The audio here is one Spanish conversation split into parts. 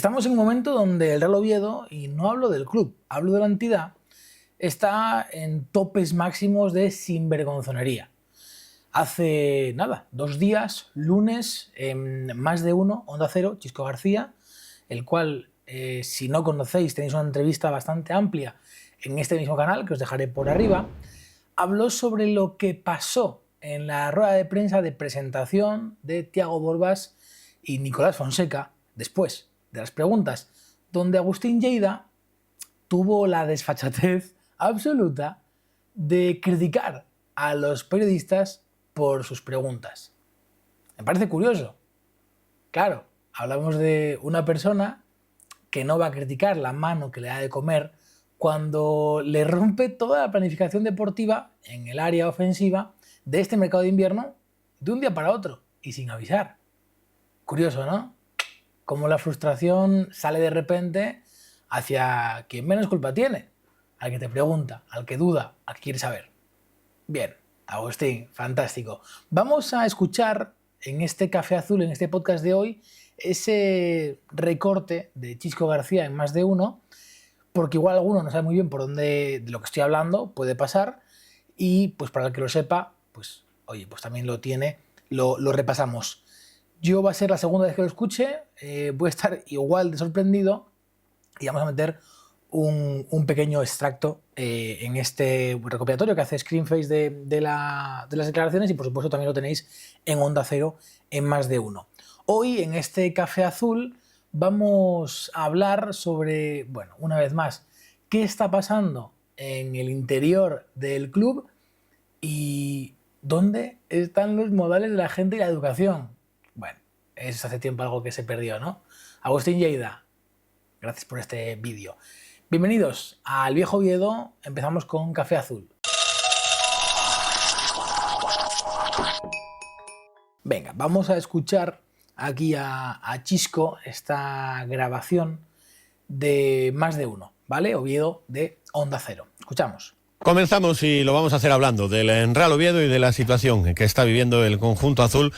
Estamos en un momento donde el Real Oviedo, y no hablo del club, hablo de la entidad, está en topes máximos de sinvergonzonería. Hace nada, 2 días, lunes, en Más de Uno, Onda Cero, Chisco García, el cual, si no conocéis, tenéis una entrevista bastante amplia en este mismo canal, que os dejaré por arriba, habló sobre lo que pasó en la rueda de prensa de presentación de Thiago Borbas y Nicolás Fonseca, después de las preguntas, donde Agustín Lleida tuvo la desfachatez absoluta de criticar a los periodistas por sus preguntas. Me parece curioso. Claro, hablamos de una persona que no va a criticar la mano que le da de comer cuando le rompe toda la planificación deportiva en el área ofensiva de este mercado de invierno de un día para otro y sin avisar. Curioso, ¿no? Cómo la frustración sale de repente hacia quien menos culpa tiene, al que te pregunta, al que duda, al que quiere saber. Bien, Agustín, fantástico. Vamos a escuchar en este Café Azul, en este podcast de hoy, ese recorte de Chisco García en Más de Uno, porque igual alguno no sabe muy bien por dónde de lo que estoy hablando puede pasar, y pues para el que lo sepa, pues oye, pues también lo tiene, lo repasamos. Yo va a ser la segunda vez que lo escuche, voy a estar igual de sorprendido y vamos a meter un pequeño extracto en este recopilatorio que hace Screenface de las declaraciones, y por supuesto también lo tenéis en Onda Cero en Más de Uno. Hoy en este Café Azul vamos a hablar sobre, bueno, una vez más, qué está pasando en el interior del club y dónde están los modales de la gente y la educación. Bueno, es hace tiempo algo que se perdió, ¿no? Agustín Lleida, gracias por este vídeo. Bienvenidos al Viejo Oviedo, empezamos con Café Azul. Venga, vamos a escuchar aquí a Chisco esta grabación de Más de Uno, ¿vale? Oviedo de Onda Cero. Escuchamos. Comenzamos y lo vamos a hacer hablando del Real Oviedo y de la situación que está viviendo el conjunto azul,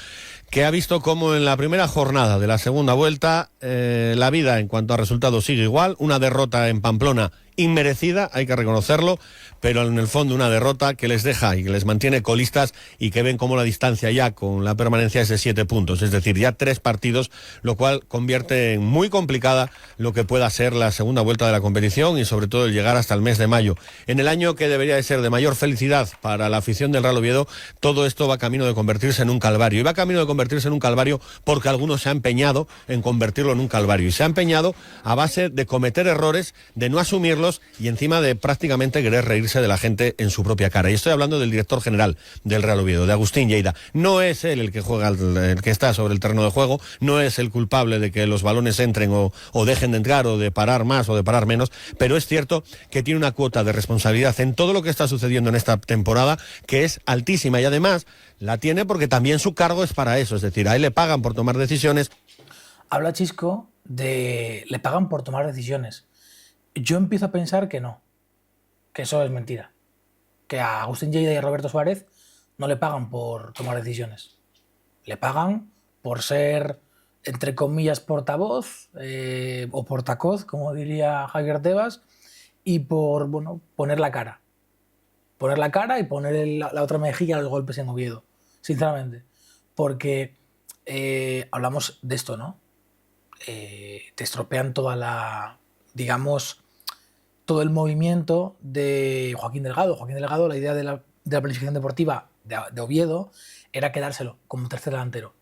que ha visto cómo en la primera jornada de la segunda vuelta la vida en cuanto a resultados sigue igual. Una derrota en Pamplona inmerecida, hay que reconocerlo, pero en el fondo una derrota que les deja y que les mantiene colistas y que ven como la distancia ya con la permanencia es de 7 puntos, es decir, ya 3 partidos, lo cual convierte en muy complicada lo que pueda ser la segunda vuelta de la competición y sobre todo el llegar hasta el mes de mayo. En el año que debería de ser de mayor felicidad para la afición del Real Oviedo, todo esto va camino de convertirse en un calvario, y va camino de convertirse en un calvario porque algunos se han empeñado en convertirlo en un calvario, y se ha empeñado a base de cometer errores, de no asumirlos y encima de prácticamente querer reírse de la gente en su propia cara. Y estoy hablando del director general del Real Oviedo, de Agustín Lleida. No es él el que juega, el que está sobre el terreno de juego, no es el culpable de que los balones entren o dejen de entrar, o de parar más o de parar menos, pero es cierto que tiene una cuota de responsabilidad en todo lo que está sucediendo en esta temporada que es altísima, y además la tiene porque también su cargo es para eso, es decir, a él le pagan por tomar decisiones. Habla Chisco de le pagan por tomar decisiones. Yo empiezo a pensar que no, que eso es mentira, que a Agustín Lleida y a Roberto Suárez no le pagan por tomar decisiones, le pagan por ser, entre comillas, portavoz o portacoz, como diría Javier Tebas, y por, bueno, poner la cara y poner la otra mejilla a los golpes en Oviedo, sinceramente, porque hablamos de esto, ¿no? Te estropean toda la, digamos, todo el movimiento de Joaquín Delgado. Joaquín Delgado, la idea de la planificación deportiva de Oviedo era quedárselo como tercer delantero,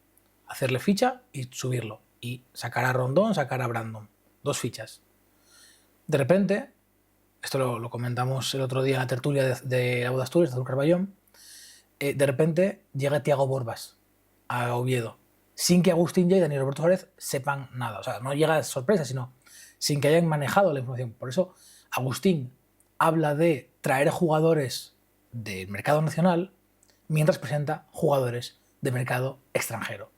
hacerle ficha y subirlo, y sacar a Rondón, sacar a Brandon, 2 fichas. De repente, esto lo comentamos el otro día en la tertulia de Auda Asturias, de Azul Carballón, de repente llega Thiago Borbas a Oviedo, sin que Agustín Lleida ni Roberto Suárez sepan nada. O sea, no llega de sorpresa, sino sin que hayan manejado la información. Por eso Agustín habla de traer jugadores del mercado nacional mientras presenta jugadores de mercado extranjero.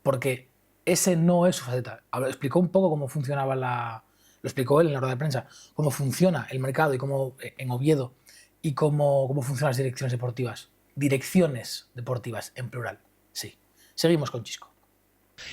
Porque ese no es su faceta. Explicó un poco cómo funcionaba lo explicó él en la rueda de prensa, cómo funciona el mercado y cómo en Oviedo, y cómo funcionan las direcciones deportivas. Direcciones deportivas, en plural, sí. Seguimos con Chisco.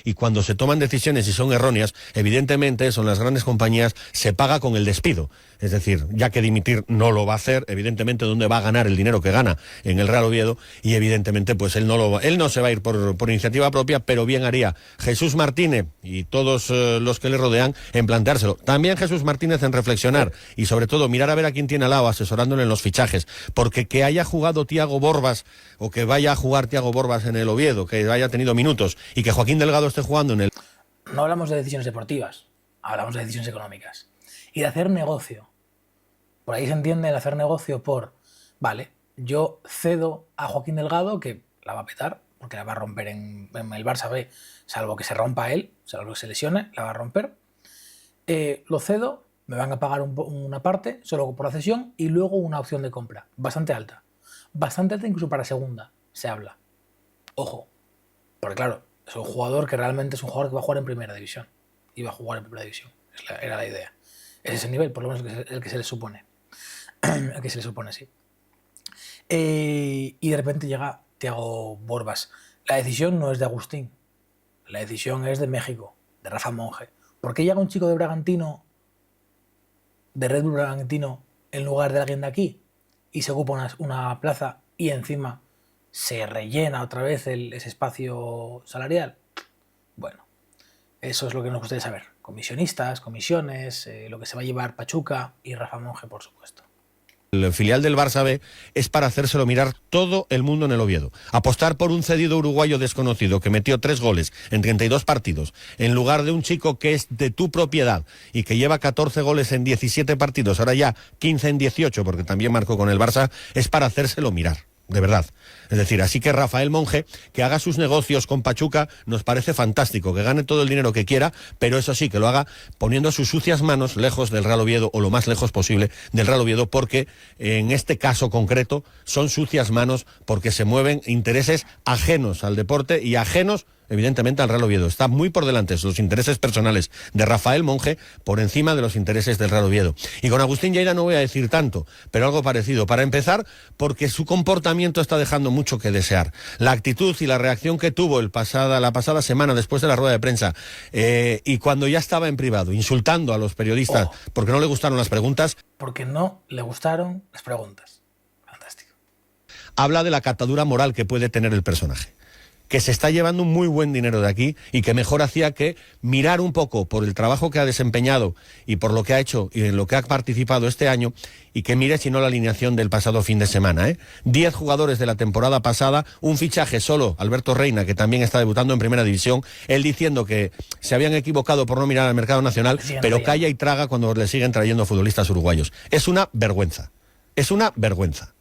Y cuando se toman decisiones y son erróneas, evidentemente son las grandes compañías, se paga con el despido. Es decir, ya que dimitir no lo va a hacer, evidentemente dónde va a ganar el dinero que gana en el Real Oviedo, y evidentemente pues él no se va a ir por iniciativa propia, pero bien haría Jesús Martínez y todos los que le rodean en planteárselo. También Jesús Martínez en reflexionar y sobre todo mirar a ver a quién tiene al lado asesorándole en los fichajes, porque que haya jugado Thiago Borbas o que vaya a jugar Thiago Borbas en el Oviedo, que haya tenido minutos y que Joaquín Delgado esté jugando en el... No hablamos de decisiones deportivas, hablamos de decisiones económicas. Y de hacer negocio. Por ahí se entiende el hacer negocio por, vale, yo cedo a Joaquín Delgado, que la va a petar, porque la va a romper en el Barça B, salvo que se rompa él, salvo que se lesione, la va a romper. Lo cedo, me van a pagar una parte, solo por la cesión, y luego una opción de compra, bastante alta. Bastante alta incluso para segunda, se habla. Ojo, porque claro, es un jugador que realmente es un jugador que va a jugar en primera división. Iba a jugar en primera división, era la idea. Es ese nivel, por lo menos el que se le supone. El que se le supone, sí. Y de repente llega Thiago Borbas. La decisión no es de Agustín, la decisión es de México, de Rafa Monge. ¿Por qué llega un chico de Bragantino, de Red Bull Bragantino, en lugar de alguien de aquí? Y se ocupa una plaza y encima se rellena otra vez ese espacio salarial. Bueno, eso es lo que nos gustaría saber. Comisionistas, comisiones, lo que se va a llevar Pachuca y Rafa Monge, por supuesto. El filial del Barça B es para hacérselo mirar todo el mundo en el Oviedo. Apostar por un cedido uruguayo desconocido que metió 3 goles en 32 partidos, en lugar de un chico que es de tu propiedad y que lleva 14 goles en 17 partidos, ahora ya 15 en 18, porque también marcó con el Barça, es para hacérselo mirar. De verdad. Es decir, así que Rafael Monge, que haga sus negocios con Pachuca, nos parece fantástico, que gane todo el dinero que quiera, pero eso sí, que lo haga poniendo sus sucias manos lejos del Real Oviedo, o lo más lejos posible del Real Oviedo, porque en este caso concreto son sucias manos porque se mueven intereses ajenos al deporte y ajenos evidentemente al Real Oviedo. Está muy por delante los intereses personales de Rafael Monge por encima de los intereses del Real Oviedo. Y con Agustín Lleida no voy a decir tanto, pero algo parecido. Para empezar, porque su comportamiento está dejando mucho que desear. La actitud y la reacción que tuvo la pasada semana después de la rueda de prensa, y cuando ya estaba en privado, insultando a los periodistas porque no le gustaron las preguntas. Porque no le gustaron las preguntas. Fantástico. Habla de la catadura moral que puede tener el personaje, que se está llevando un muy buen dinero de aquí y que mejor hacía que mirar un poco por el trabajo que ha desempeñado y por lo que ha hecho y en lo que ha participado este año, y que mire si no la alineación del pasado fin de semana. 10 jugadores de la temporada pasada, un fichaje solo, Alberto Reina, que también está debutando en primera división, él diciendo que se habían equivocado por no mirar al mercado nacional, pero calla y traga cuando le siguen trayendo futbolistas uruguayos. Es una vergüenza, es una vergüenza.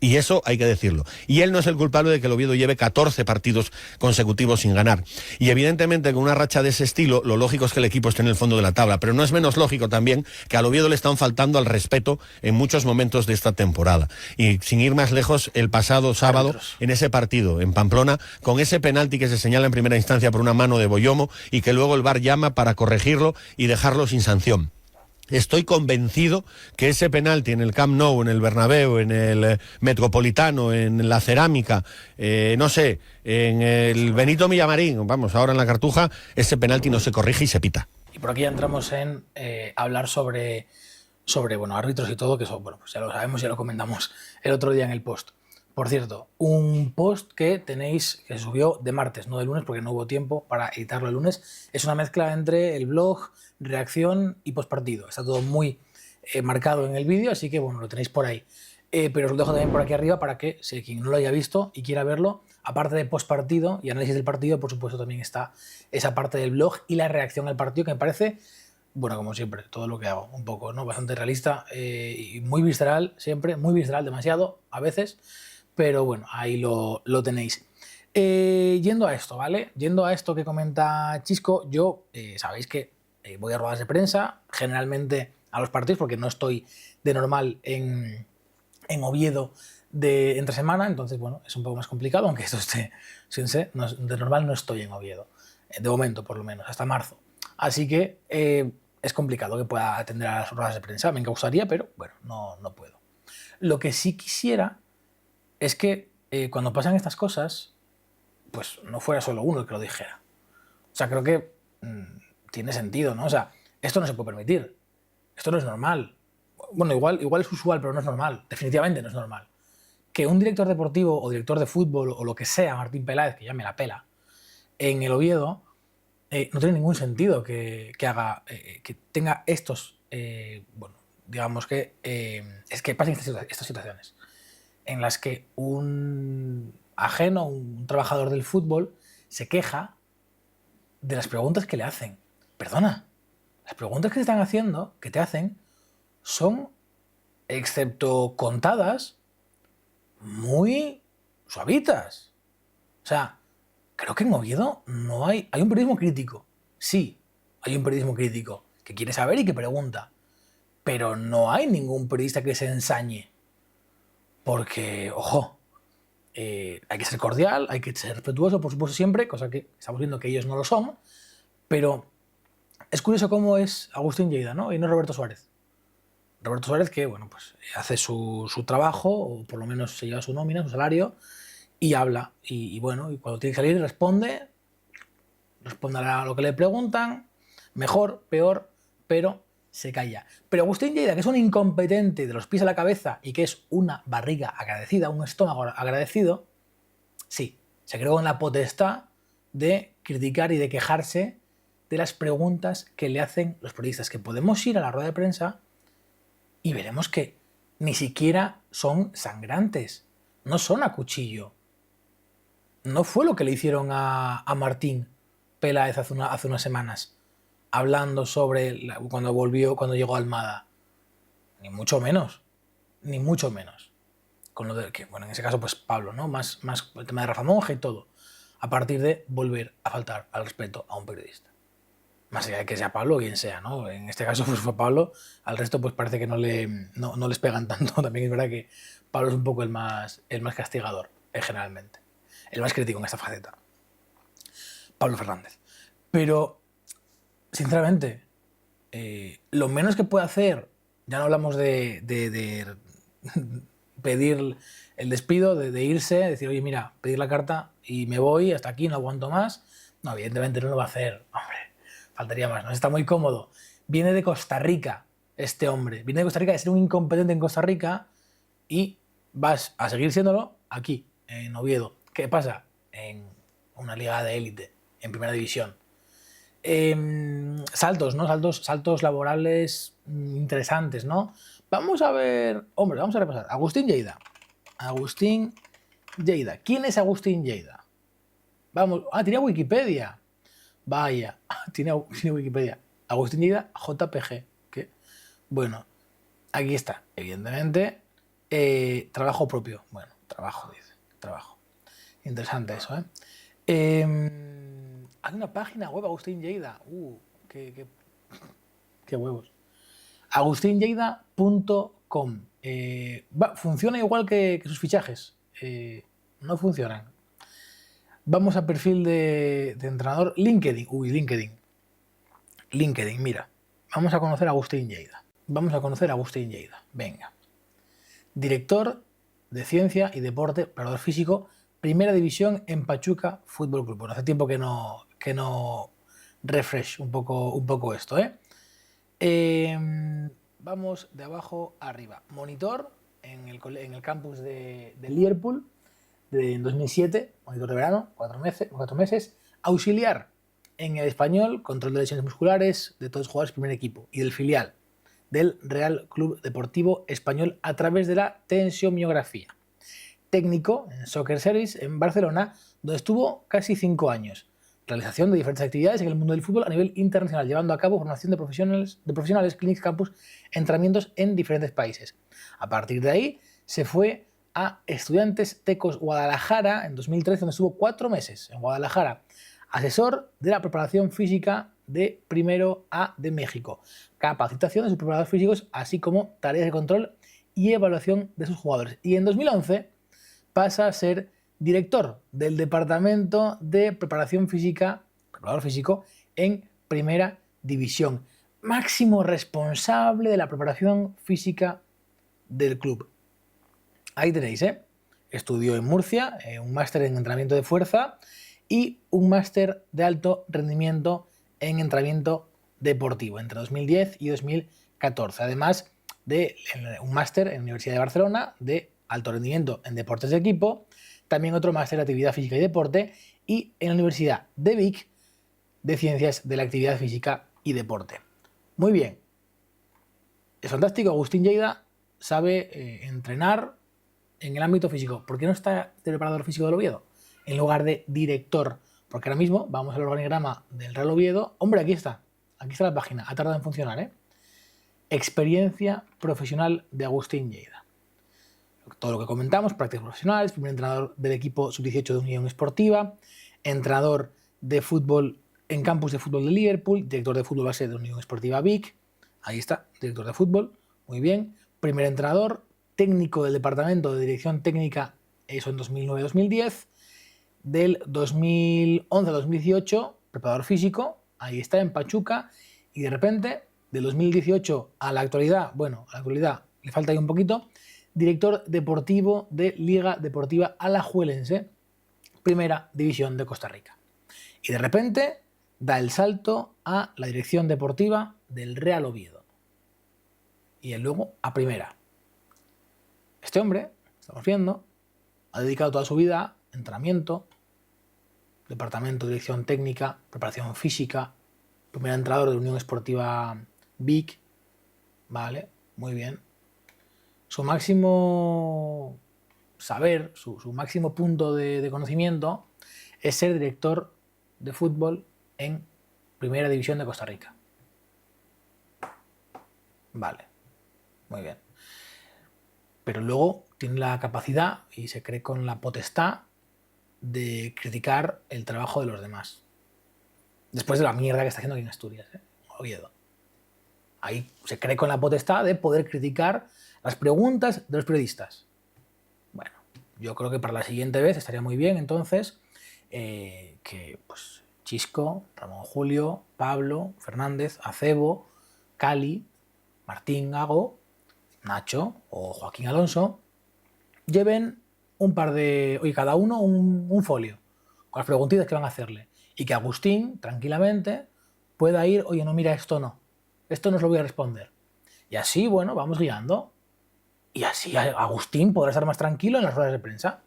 Y eso hay que decirlo. Y él no es el culpable de que el Oviedo lleve 14 partidos consecutivos sin ganar. Y evidentemente con una racha de ese estilo, lo lógico es que el equipo esté en el fondo de la tabla. Pero no es menos lógico también que al Oviedo le están faltando al respeto en muchos momentos de esta temporada. Y sin ir más lejos, el pasado sábado, en ese partido en Pamplona, con ese penalti que se señala en primera instancia por una mano de Boyomo y que luego el VAR llama para corregirlo y dejarlo sin sanción. Estoy convencido que ese penalti en el Camp Nou, en el Bernabéu, en el Metropolitano, en la Cerámica, no sé, en el Benito Villamarín, vamos, ahora en la Cartuja, ese penalti no se corrige y se pita. Y por aquí ya entramos en hablar sobre bueno, árbitros y todo, que eso, bueno, pues ya lo sabemos, ya lo comentamos el otro día en el post. Por cierto, un post que tenéis, que se subió de martes, no de lunes, porque no hubo tiempo para editarlo el lunes. Es una mezcla entre el blog, reacción y postpartido. Está todo muy marcado en el vídeo, así que bueno, lo tenéis por ahí. Pero os lo dejo también por aquí arriba para que, si quien no lo haya visto y quiera verlo, aparte de postpartido y análisis del partido, por supuesto también está esa parte del blog y la reacción al partido, que me parece, bueno, como siempre, todo lo que hago, un poco, ¿no? Bastante realista y muy visceral, siempre, muy visceral, demasiado, a veces. Pero bueno, ahí lo tenéis. Yendo a esto, ¿vale? Yendo a esto que comenta Chisco, yo sabéis que voy a ruedas de prensa, generalmente a los partidos, porque no estoy de normal en Oviedo entre semana, entonces bueno, es un poco más complicado, aunque esto esté, fíjense, de normal no estoy en Oviedo, de momento por lo menos, hasta marzo. Así que es complicado que pueda atender a las ruedas de prensa, me gustaría, pero bueno, no puedo. Lo que sí quisiera es que cuando pasan estas cosas, pues no fuera solo uno el que lo dijera. sea, creo que tiene sentido, ¿no? O sea, esto no se puede permitir. Esto no es normal. Bueno, igual es usual, pero no es normal. Definitivamente no es normal. Que un director deportivo o director de fútbol o lo que sea, Martín Peláez, que ya me la pela, en el Oviedo, no tiene ningún sentido que tenga estos, bueno, digamos que es que pasen estas situaciones en las que un ajeno, un trabajador del fútbol, se queja de las preguntas que le hacen. Perdona, las preguntas que te están haciendo, que te hacen, son, excepto contadas, muy suavitas. O sea, creo que en Oviedo no hay un periodismo crítico. Sí, hay un periodismo crítico que quiere saber y que pregunta. Pero no hay ningún periodista que se ensañe. Porque, ojo, hay que ser cordial, hay que ser respetuoso, por supuesto, siempre, cosa que estamos viendo que ellos no lo son. Pero es curioso cómo es Agustín Lleida, ¿no? Y no Roberto Suárez. Roberto Suárez que, bueno, pues hace su trabajo, o por lo menos se lleva su nómina, su salario, y habla. Y bueno, y cuando tiene que salir responde a lo que le preguntan, mejor, peor, pero se calla. Pero Agustín Lleida, que es un incompetente de los pies a la cabeza y que es una barriga agradecida, un estómago agradecido, sí, se creó en la potestad de criticar y de quejarse de las preguntas que le hacen los periodistas, que podemos ir a la rueda de prensa y veremos que ni siquiera son sangrantes, no son a cuchillo. No fue lo que le hicieron a Martín Peláez hace unas semanas, hablando sobre cuando llegó a Almada. Ni mucho menos, ni mucho menos. Con lo de que, bueno, en ese caso, pues Pablo, ¿no? Más el tema de Rafa Monge y todo. A partir de volver a faltar al respeto a un periodista. Más allá de que sea Pablo o quien sea, ¿no? En este caso pues fue Pablo, al resto pues parece que no les pegan tanto. También es verdad que Pablo es un poco el más castigador, generalmente. El más crítico en esta faceta. Pablo Fernández. Pero, sinceramente, lo menos que puede hacer, ya no hablamos de pedir el despido, de irse, decir, oye, mira, pedir la carta y me voy, hasta aquí, no aguanto más. No, evidentemente no lo va a hacer, hombre. Faltaría más, ¿no? Está muy cómodo. Viene de Costa Rica este hombre. Viene de Costa Rica de ser un incompetente en Costa Rica y vas a seguir siéndolo aquí, en Oviedo. ¿Qué pasa? En una liga de élite, en primera división. Saltos, ¿no? Saltos laborales interesantes, ¿no? Vamos a ver... Hombre, vamos a repasar. Agustín Lleida. Agustín Lleida. ¿Quién es Agustín Lleida? Vamos... tiene Wikipedia. Vaya, tiene Wikipedia. Agustín Lleida, JPG. ¿Qué? Bueno, aquí está, evidentemente. Trabajo propio. Bueno, trabajo, dice. Trabajo. Interesante eso, ¿eh? Hay una página web, Agustín Lleida. Qué huevos. agustinlleida.com. Funciona igual que sus fichajes. No funcionan. Vamos a perfil de entrenador. LinkedIn. LinkedIn, mira. Vamos a conocer a Agustín Lleida. Venga. Director de Ciencia y Deporte, preparador físico, Primera División en Pachuca Fútbol Club. Bueno, hace tiempo que no refresh un poco esto, ¿eh? Vamos de abajo arriba. Monitor en el campus de Liverpool en 2007, monitor de verano, 4 meses. Auxiliar en el Español, control de lesiones musculares de todos los jugadores del primer equipo y del filial del Real Club Deportivo Español a través de la tensiomiografía. Técnico en Soccer Service en Barcelona, donde estuvo casi 5 años. Realización de diferentes actividades en el mundo del fútbol a nivel internacional, llevando a cabo formación de profesionales, clínicas, campus, entrenamientos en diferentes países. A partir de ahí se fue a Estudiantes Tecos Guadalajara en 2013, donde estuvo 4 meses en Guadalajara. Asesor de la preparación física de Primero A de México. Capacitación de sus preparadores físicos, así como tareas de control y evaluación de sus jugadores. Y en 2011 pasa a ser director del Departamento de Preparación Física, preparador físico, en Primera División. Máximo responsable de la preparación física del club. Ahí tenéis, ¿eh? Estudió en Murcia, un máster en entrenamiento de fuerza y un máster de alto rendimiento en entrenamiento deportivo entre 2010 y 2014, además de un máster en la Universidad de Barcelona de alto rendimiento en deportes de equipo, también otro máster de actividad física y deporte, y en la Universidad de Vic de Ciencias de la Actividad Física y Deporte. Muy bien, es fantástico. Agustín Lleida sabe entrenar en el ámbito físico. ¿Por qué no está de preparador físico del Oviedo en lugar de director? Porque ahora mismo vamos al organigrama del Real Oviedo. Hombre, aquí está la página, ha tardado en funcionar, ¿eh? Experiencia profesional de Agustín Lleida. Todo lo que comentamos, prácticas profesionales, primer entrenador del equipo sub-18 de Unión Esportiva, entrenador de fútbol en campus de fútbol de Liverpool, director de fútbol base de Unión Esportiva Vic, ahí está, director de fútbol, muy bien, primer entrenador, técnico del departamento de dirección técnica, eso en 2009-2010, del 2011 a 2018, preparador físico, ahí está en Pachuca, y de repente, del 2018 a la actualidad, bueno, a la actualidad le falta ahí un poquito, director deportivo de Liga Deportiva Alajuelense, primera división de Costa Rica. Y de repente da el salto a la dirección deportiva del Real Oviedo. Y luego a primera. Este hombre, estamos viendo, ha dedicado toda su vida a entrenamiento, departamento de dirección técnica, preparación física, primer entrenador de Unión Esportiva Vic, vale, muy bien. Su máximo saber, su máximo punto de conocimiento es ser director de fútbol en Primera División de Costa Rica. Vale, muy bien. Pero luego tiene la capacidad y se cree con la potestad de criticar el trabajo de los demás. Después de la mierda que está haciendo aquí en Asturias, Oviedo. Ahí se cree con la potestad de poder criticar las preguntas de los periodistas. Bueno, yo creo que para la siguiente vez estaría muy bien, entonces, que pues Chisco, Ramón Julio, Pablo, Fernández, Acebo, Cali, Martín Gago, Nacho o Joaquín Alonso lleven un par de... Oye, cada uno un folio con las preguntitas que van a hacerle. Y que Agustín, tranquilamente, pueda ir, oye, no, mira, esto no os lo voy a responder. Y así, bueno, vamos guiando. Y así Agustín podrá estar más tranquilo en las ruedas de prensa.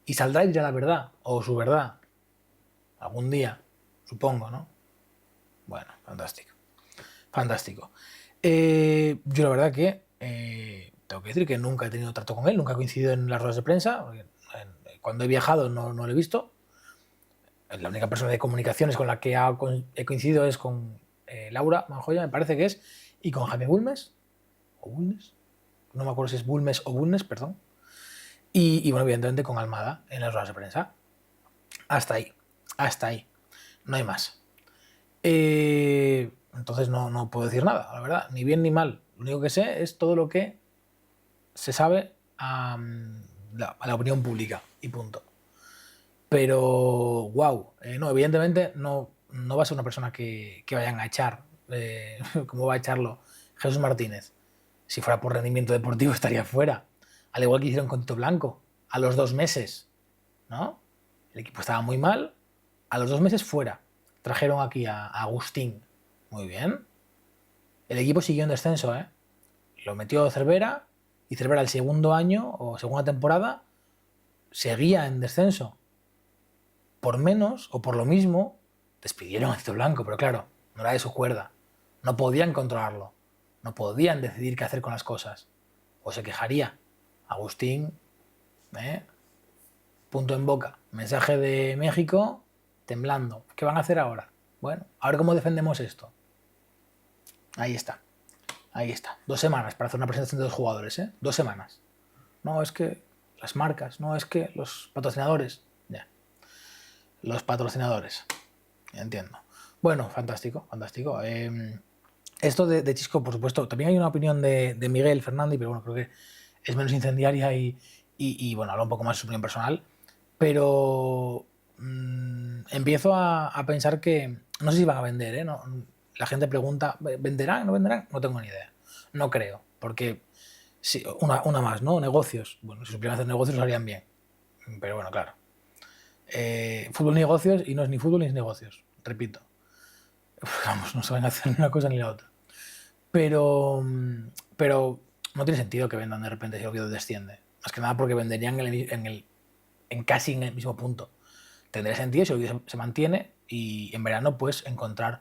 Y saldrá y dirá la verdad, o su verdad. Algún día, supongo, ¿no? Bueno, fantástico. Fantástico. Yo la verdad que tengo que decir que nunca he tenido trato con él, nunca he coincidido en las ruedas de prensa. Cuando he viajado no lo he visto. La única persona de comunicaciones con la que he coincidido es con Laura Manjoya, me parece que es, y con Jaime Bulmes, o Bulnes, no me acuerdo si es Bulmes o Bulnes, perdón, y bueno, evidentemente con Almada en las ruedas de prensa. Hasta ahí, no hay más. Entonces no puedo decir nada, la verdad, ni bien ni mal. Lo único que sé es todo lo que se sabe a la opinión pública, y punto. Pero, wow, no, evidentemente no va a ser una persona que vayan a echar, como va a echarlo Jesús Martínez. Si fuera por rendimiento deportivo estaría fuera. Al igual que hicieron con Tito Blanco, a los 2 meses, ¿no? El equipo estaba muy mal, a los 2 meses fuera. Trajeron aquí a Agustín. Muy bien. El equipo siguió en descenso, ¿eh? Lo metió Cervera, y Cervera el segundo año, o segunda temporada, seguía en descenso. Por menos, o por lo mismo, despidieron a Tito Blanco, pero claro, no era de su cuerda. No podían controlarlo. No podían decidir qué hacer con las cosas. O se quejaría. Agustín, punto en boca. Mensaje de México, temblando. ¿Qué van a hacer ahora? Bueno, a ver cómo defendemos esto. Ahí está. 2 semanas para hacer una presentación de los jugadores, 2 semanas. No, es que las marcas, no, es que los patrocinadores. Ya. Los patrocinadores. Entiendo. Bueno, fantástico. Esto de Chisco, por supuesto, también hay una opinión de Miguel Fernández, pero bueno, creo que es menos incendiaria y bueno, habla un poco más de su opinión personal. Pero empiezo a pensar que no sé si van a vender, No, la gente pregunta, ¿venderán? ¿No venderán? No tengo ni idea. No creo, porque sí, una más, ¿no? Negocios. Bueno, si supieran hacer negocios lo harían bien. Pero bueno, claro. Fútbol negocios, y no es ni fútbol ni es negocios, repito. Vamos, no se van a hacer ni una cosa ni la otra. Pero no tiene sentido que vendan de repente si el Oviedo desciende. Más que nada porque venderían casi en el mismo punto. Tendría sentido si el Oviedo se mantiene y en verano pues encontrar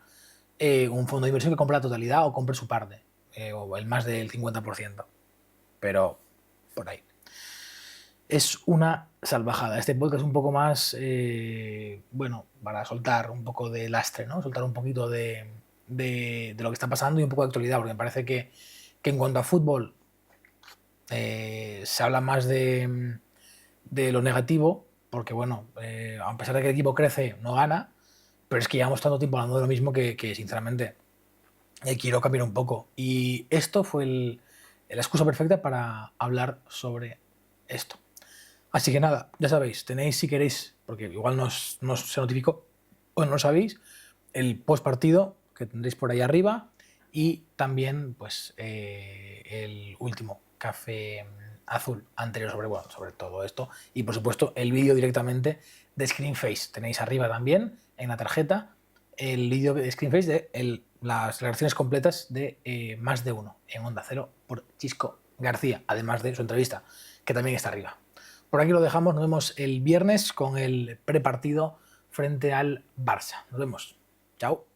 un fondo de inversión que compre la totalidad o compre su parte, o el más del 50%. Pero por ahí. Es una salvajada. Este podcast es un poco más, bueno, para soltar un poco de lastre, ¿no? Soltar un poquito de lo que está pasando y un poco de actualidad, porque me parece que en cuanto a fútbol se habla más de lo negativo, porque bueno, a pesar de que el equipo crece, no gana, pero es que llevamos tanto tiempo hablando de lo mismo que sinceramente quiero cambiar un poco. Y esto fue la excusa perfecta para hablar sobre esto. Así que nada, ya sabéis, tenéis si queréis, porque igual no se notificó o no lo sabéis, el post partido que tendréis por ahí arriba y también pues el último café azul anterior sobre todo esto y por supuesto el vídeo directamente de Screenface. Tenéis arriba también en la tarjeta el vídeo de Screenface de las declaraciones completas de Más de Uno en Onda Cero por Chisco García, además de su entrevista que también está arriba. Por aquí lo dejamos, nos vemos el viernes con el prepartido frente al Barça. Nos vemos. Chao.